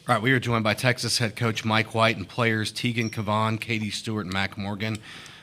All right, we are joined by Texas head coach Mike White and players Teagan Kavan, Stewart and Mac Morgan.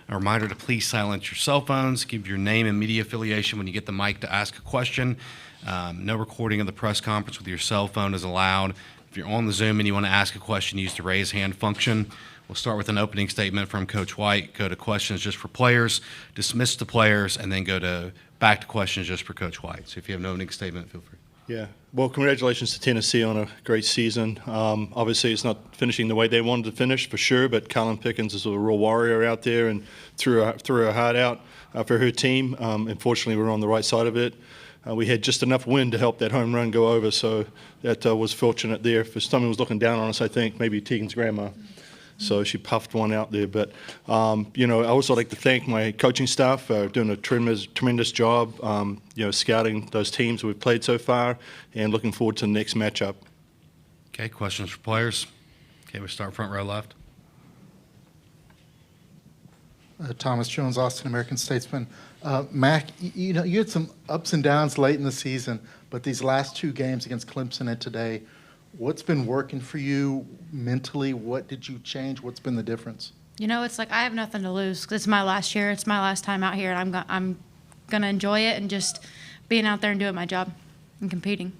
A reminder to please silence your cell phones, give your name and media affiliation when you get the mic to ask a question. No recording of the press conference with your cell phone is allowed. If you're on the Zoom and you want to ask a question, use the raise hand function. We'll start with an opening statement from Coach White, go to questions just for players, dismiss the players, and then go back to questions just for Coach White. So if you have an opening statement, feel free. Yeah, well, congratulations to Tennessee on a great season. Obviously, it's not finishing the way they wanted to finish, for sure, but Colin Pickens is a real warrior out there and threw her heart out for her team. Unfortunately, we were on the right side of it. We had just enough wind to help that home run go over, so that was fortunate there. If someone was looking down on us, I think maybe Teagan's grandma. So she puffed one out there. But, I also like to thank my coaching staff for doing a tremendous job, scouting those teams we've played so far and looking forward to the next matchup. Okay, questions for players? Okay, we start front row left. Thomas Jones, Austin American Statesman. Mac, you had some ups and downs late in the season, but these last two games against Clemson and today, what's been working for you mentally? What did you change? What's been the difference? It's like I have nothing to lose. It's my last year. It's my last time out here, and I'm going to enjoy it and just being out there and doing my job and competing.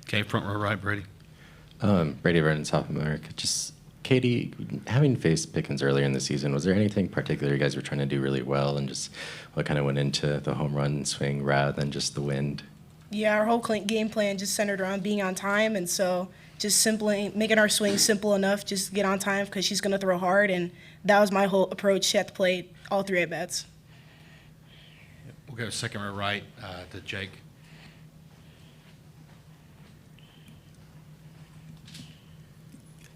Okay, front row right, Brady. Brady Vernon, South America. Just, Katie, having faced Pickens earlier in the season, was there anything particular you guys were trying to do really well, and just what kind of went into the home run swing rather than just the wind? Yeah, our whole game plan just centered around being on time, and so just simply making our swing simple enough, just get on time because she's going to throw hard, and that was my whole approach at the plate, all three at-bats. We'll go second row right to Jake.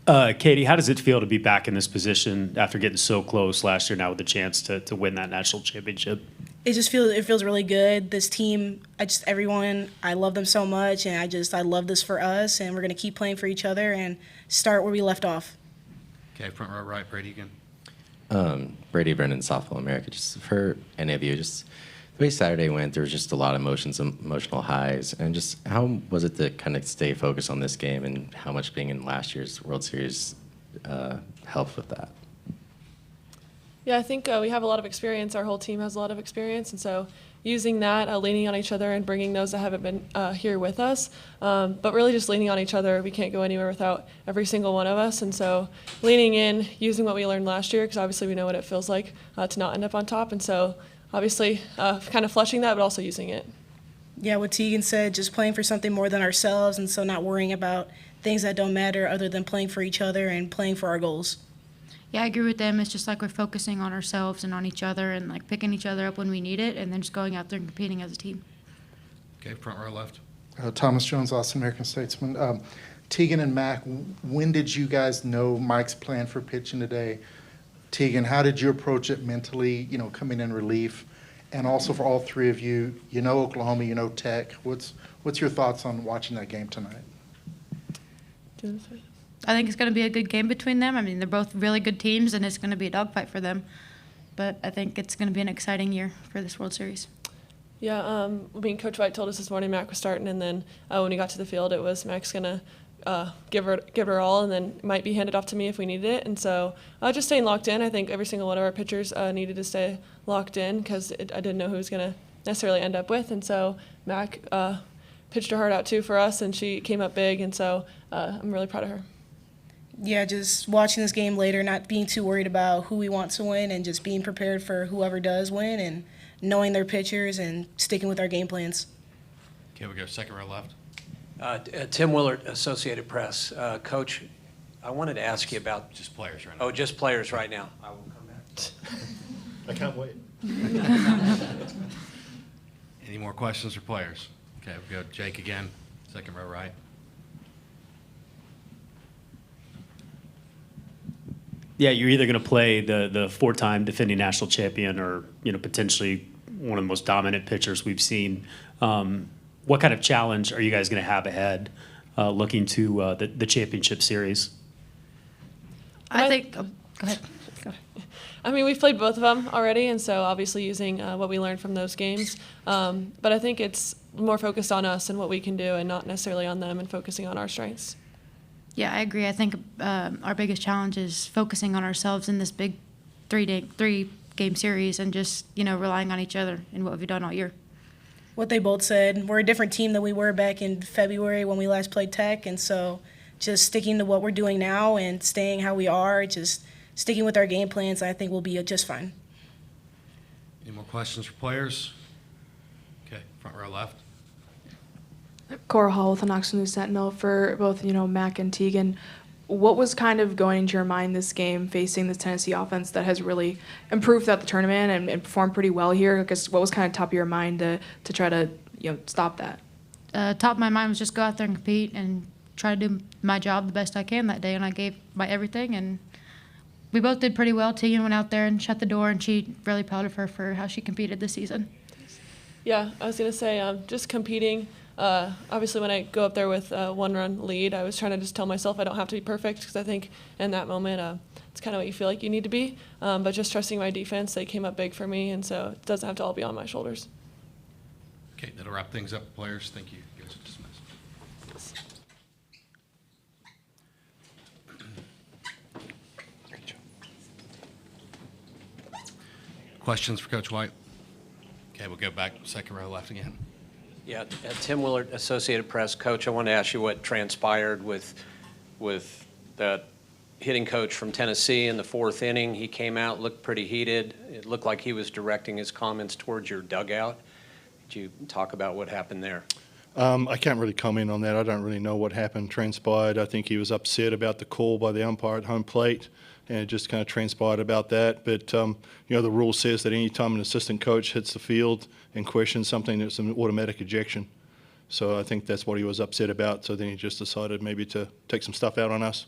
Katie, how does it feel to be back in this position after getting so close last year now with the chance to win that national championship? It feels really good. This team, everyone, I love them so much, and I love this for us, and we're going to keep playing for each other and start where we left off. Okay, front row right, Brady again. Brady Brennan, Softball America. Just for any of you, just the way Saturday went, there was just a lot of emotional highs, and just how was it to kind of stay focused on this game, and how much being in last year's World Series helped with that? Yeah, I think we have a lot of experience. Our whole team has a lot of experience, and so using that, leaning on each other and bringing those that haven't been here with us, but really just leaning on each other. We can't go anywhere without every single one of us, and so leaning in, using what we learned last year, because obviously we know what it feels like to not end up on top, and so obviously kind of flushing that, but also using it. Yeah, what Teagan said, just playing for something more than ourselves, and so not worrying about things that don't matter other than playing for each other and playing for our goals. Yeah, I agree with them. It's just like we're focusing on ourselves and on each other and like picking each other up when we need it and then just going out there and competing as a team. Okay, front row left. Thomas Jones, Austin American Statesman. Teagan and Mac, when did you guys know Mike's plan for pitching today? Teagan, how did you approach it mentally, coming in relief? And also for all three of you, Oklahoma, Tech. What's your thoughts on watching that game tonight? I think it's going to be a good game between them. I mean, they're both really good teams, and it's going to be a dogfight for them. But I think it's going to be an exciting year for this World Series. Yeah, Coach White told us this morning Mac was starting, and then when we got to the field, it was Mac's going to give her all, and then might be handed off to me if we needed it. And so just staying locked in. I think every single one of our pitchers needed to stay locked in because I didn't know who was going to necessarily end up with. And so Mac pitched her heart out, too, for us, and she came up big. And so I'm really proud of her. Yeah, just watching this game later, not being too worried about who we want to win and just being prepared for whoever does win and knowing their pitchers and sticking with our game plans. Okay, we go second row left. Tim Willard, Associated Press. Coach, I wanted to ask you about... Just players right now. Oh, just players right now. I will come back. I can't wait. Any more questions for players? Okay, we'll go Jake again, second row right. Yeah, you're either going to play the four-time defending national champion or potentially one of the most dominant pitchers we've seen. What kind of challenge are you guys going to have ahead looking to the championship series? I think go ahead. I mean, we've played both of them already, and so obviously using what we learned from those games. But I think it's more focused on us and what we can do and not necessarily on them and focusing on our strengths. Yeah, I agree. I think our biggest challenge is focusing on ourselves in this big three-game series and just, relying on each other in what we've done all year. What they both said, we're a different team than we were back in February when we last played Tech, and so just sticking to what we're doing now and staying how we are, just sticking with our game plans, I think we'll be just fine. Any more questions for players? Okay, front row left. Cora Hall with the Knoxville News Sentinel. For both, Mac and Teagan, what was kind of going into your mind this game facing this Tennessee offense that has really improved throughout the tournament and performed pretty well here? I guess what was kind of top of your mind to try to stop that? Top of my mind was just go out there and compete and try to do my job the best I can that day, and I gave my everything, and we both did pretty well. Teagan went out there and shut the door, and she really proud of her for how she competed this season. Yeah, I was going to say just competing. Obviously, when I go up there with a one-run lead, I was trying to just tell myself I don't have to be perfect because I think in that moment it's kind of what you feel like you need to be. But just trusting my defense, they came up big for me, and so it doesn't have to all be on my shoulders. Okay, that'll wrap things up, players. Thank you. You guys are dismissed. Questions for Coach White? Okay, we'll go back second row left again. Yeah, Tim Willard, Associated Press. Coach, I want to ask you what transpired with that hitting coach from Tennessee in the fourth inning. He came out, looked pretty heated. It looked like he was directing his comments towards your dugout. Could you talk about what happened there? I can't really comment on that. I don't really know what happened, transpired. I think he was upset about the call by the umpire at home plate, and it just kind of transpired about that. But, the rule says that any time an assistant coach hits the field and questions something, it's an automatic ejection. So I think that's what he was upset about. So then he just decided maybe to take some stuff out on us.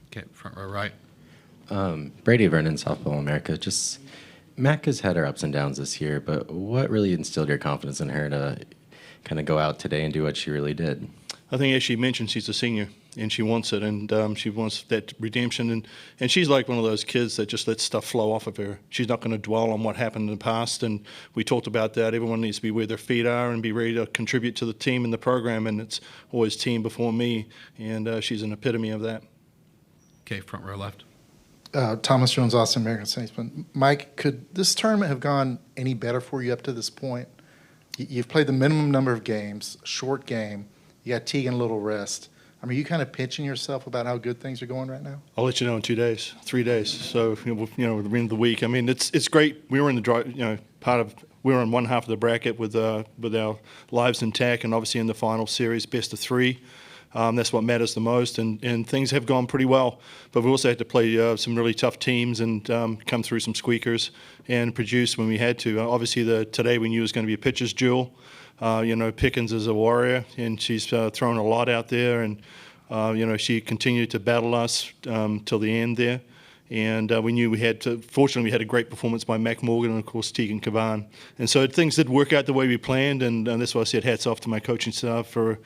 Okay, front row right. Brady Vernon, Softball America. Just Mac has had her ups and downs this year, but what really instilled your confidence in her to kind of go out today and do what she really did? I think, as she mentioned, she's a senior, and she wants it, and she wants that redemption. And she's like one of those kids that just lets stuff flow off of her. She's not going to dwell on what happened in the past, and we talked about that. Everyone needs to be where their feet are and be ready to contribute to the team and the program, and it's always team before me, and she's an epitome of that. Okay, front row left. Thomas Jones, Austin American Statesman. Mike, could this tournament have gone any better for you up to this point? You've played the minimum number of games, short game. You got Teagan a little rest. I mean, are you kind of pinching yourself about how good things are going right now? I'll let you know in 2 days, 3 days. So, the end of the week. I mean, it's great. We were in the we were in one half of the bracket with our lives intact, and obviously in the final series, best of three. That's what matters the most, and things have gone pretty well. But we also had to play some really tough teams and come through some squeakers and produce when we had to. Obviously, today we knew it was going to be a pitcher's duel. Pickens is a warrior, and she's thrown a lot out there, and she continued to battle us till the end there. And we knew we had to. Fortunately, we had a great performance by Mac Morgan and, of course, Teagan Kavan. And so things did work out the way we planned, and that's why I said hats off to my coaching staff for.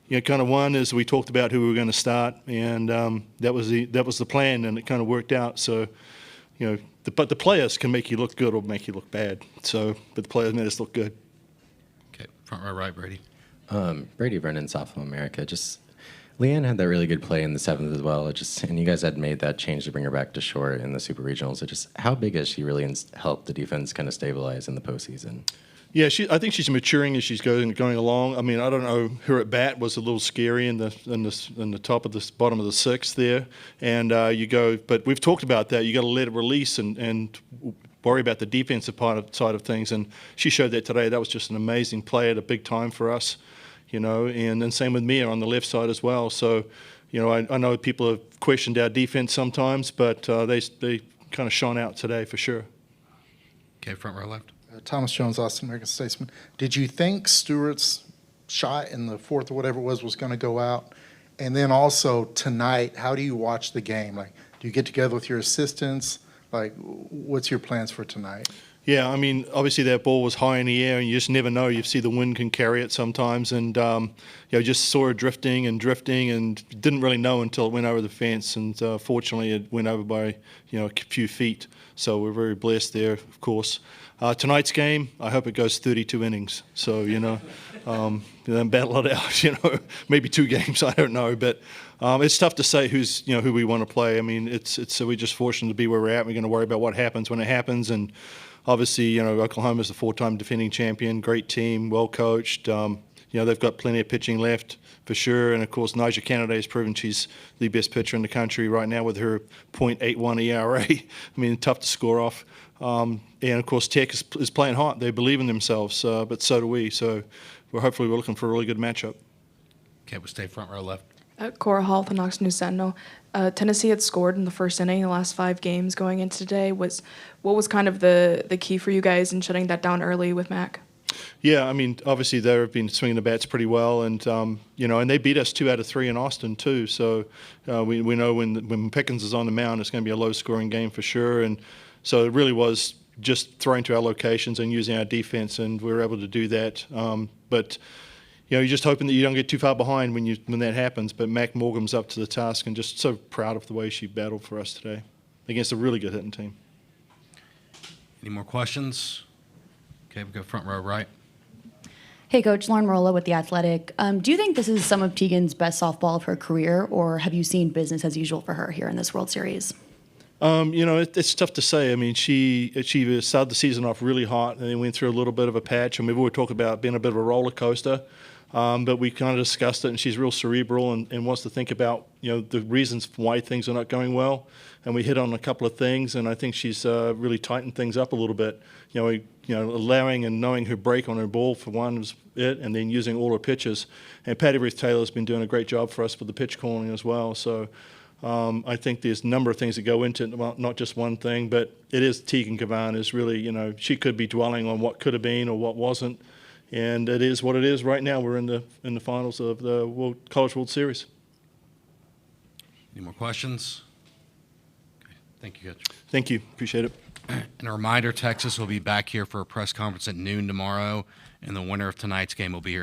Kind of one is we talked about who we were going to start, and that was the plan, and it kind of worked out. So, but the players can make you look good or make you look bad. So, but the players made us look good. Okay, front row right, Brady. Brady Vernon, Softball America. Just Leanne had that really good play in the seventh as well. And you guys had made that change to bring her back to short in the Super Regionals. So just how big has she really helped the defense kind of stabilize in the postseason? Yeah, I think she's maturing as she's going along. I mean, I don't know. Her at bat was a little scary in the top of the bottom of the sixth there, and but we've talked about that. You got to let it release and worry about the defensive side of things. And she showed that today. That was just an amazing play at a big time for us, And then same with Mia on the left side as well. So, I know people have questioned our defense sometimes, but they kind of shone out today for sure. Okay, front row left. Thomas Jones, Austin American Statesman. Did you think Stewart's shot in the fourth or whatever it was going to go out? And then also tonight, how do you watch the game? Like, do you get together with your assistants? Like, what's your plans for tonight? Yeah, I mean, obviously that ball was high in the air, and you just never know. You see the wind can carry it sometimes, and just saw it drifting, and didn't really know until it went over the fence. And fortunately, it went over by a few feet. So we're very blessed there, of course. Tonight's game, I hope it goes 32 innings. So then battle it out. Maybe 2 games. I don't know, but it's tough to say who we want to play. I mean, so we're just fortunate to be where we're at. We're going to worry about what happens when it happens, and obviously, Oklahoma's the 4-time defending champion, great team, well coached. They've got plenty of pitching left for sure, and of course, Nyjah Kennedy has proven she's the best pitcher in the country right now with her .81 ERA. I mean, tough to score off. And of course, Tech is playing hot. They believe in themselves, but so do we. So we're looking for a really good matchup. Okay, we'll stay front row left. Cora Hall, the Knox News Sentinel. Tennessee had scored in the first inning, the last 5 games going into today. What was kind of the key for you guys in shutting that down early with Mac? Yeah, I mean, obviously they've been swinging the bats pretty well, and and they beat us 2 out of 3 in Austin too. So we know when Pickens is on the mound, it's going to be a low-scoring game for sure. And so it really was just throwing to our locations and using our defense, and we were able to do that. But you're just hoping that you don't get too far behind when that happens. But Mac Morgan's up to the task, and just so proud of the way she battled for us today against a really good hitting team. Any more questions? Okay, we go front row right. Hey, Coach, Lauren Marola with The Athletic. Do you think this is some of Teagan's best softball of her career, or have you seen business as usual for her here in this World Series? It's tough to say. I mean, she started the season off really hot and then went through a little bit of a patch. And we've always talked about being a bit of a roller coaster. But we kind of discussed it, and she's real cerebral and wants to think about, the reasons why things are not going well. And we hit on a couple of things, and I think she's really tightened things up a little bit. Allowing and knowing her break on her ball for one was it, and then using all her pitches. And Patty Ruth Taylor's been doing a great job for us with the pitch calling as well. So I think there's a number of things that go into it, well, not just one thing, but it is Teagan Kavan is really, she could be dwelling on what could have been or what wasn't. And it is what it is right now. We're in the finals of the College World Series. Any more questions? Okay. Thank you, Coach. Thank you. Appreciate it. And a reminder, Texas will be back here for a press conference at noon tomorrow, and the winner of tonight's game will be here